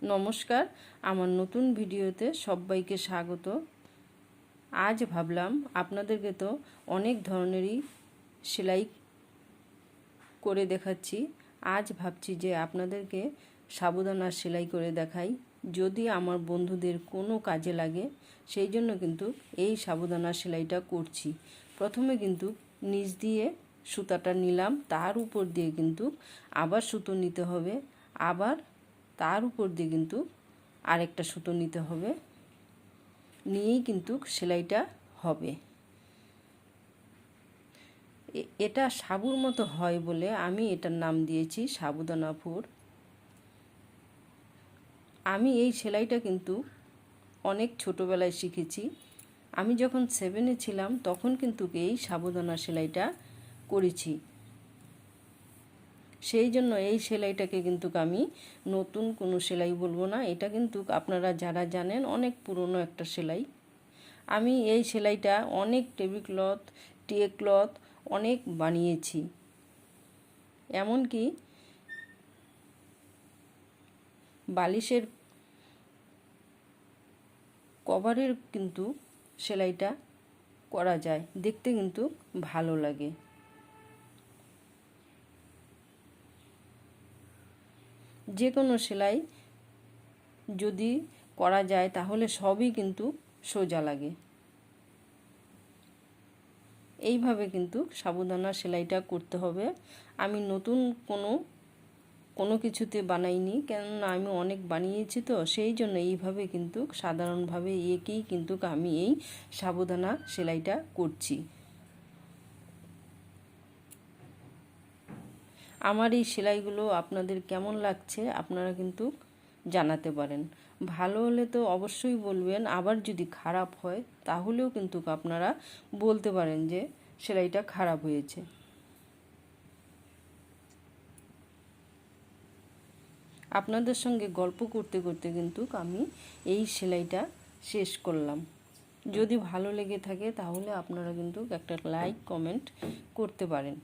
নমস্কার, আমার নতুন ভিডিওতে সবাইকে স্বাগত। আজ ভাবলাম আপনাদেরকে তো অনেক ধরনেরই সেলাই করে দেখাচ্ছি। আজ ভাবছি যে আপনাদেরকে সাবুদানা সেলাই করে দেখাই, যদি আমার বন্ধুদের কোনো কাজে লাগে। সেই জন্য কিন্তু এই সাবুদানা সেলাইটা করছি। প্রথমে কিন্তু নিচ দিয়ে সুতাটা নিলাম, তার উপর দিয়ে কিন্তু আবার সুতো নিতে হবে, আবার তার উপর দিয়ে কিন্তু আরেকটা সুতো নিতে হবে, নিয়েই কিন্তু সেলাইটা হবে। এটা সাবুর মতো হয় বলে আমি এটার নাম দিয়েছি সাবুদানা ফুর। আমি এই সেলাইটা কিন্তু অনেক ছোটোবেলায় শিখেছি। আমি যখন 7-এ ছিলাম তখন কিন্তু এই সাবুদানা সেলাইটা করেছি। সেই জন্য এই সেলাইটাকে কিন্তু আমি নতুন কোনো সেলাই বলবো না। এটা কিন্তু আপনারা যারা জানেন অনেক পুরনো একটা সেলাই। আমি এই সেলাইটা অনেক টেবিল ক্লথ, ট্রে ক্লথ অনেক বানিয়েছি। এমনকি বালিশের কভারের কিন্তু সেলাইটা করা যায়, দেখতে কিন্তু ভালো লাগে। যে কোনো সেলাই যদি করা যায় তাহলে সবই কিন্তু সোজা লাগে। এইভাবে কিন্তু সাবুদানা সেলাইটা করতে হবে। আমি নতুন কোনো কিছুতে বানাইনি, কেননা আমি অনেক বানিয়েছি তো, সেই জন্য এইভাবে কিন্তু সাধারণভাবে এঁকেই কিন্তু আমি এই সাবুদানা সেলাইটা করছি। আমার এই সেলাইগুলো আপনাদের কেমন লাগছে আপনারা কিন্তু জানাতে পারেন। ভালো হলে তো অবশ্যই বলবেন, আবার যদি খারাপ হয় তাহলেও কিন্তু আপনারা বলতে পারেন যে সেলাইটা খারাপ হয়েছে। আপনাদের সঙ্গে গল্প করতে করতে কিন্তু আমি এই সেলাইটা শেষ করলাম। যদি ভালো লেগে থাকে তাহলে আপনারা কিন্তু একটা লাইক কমেন্ট করতে পারেন।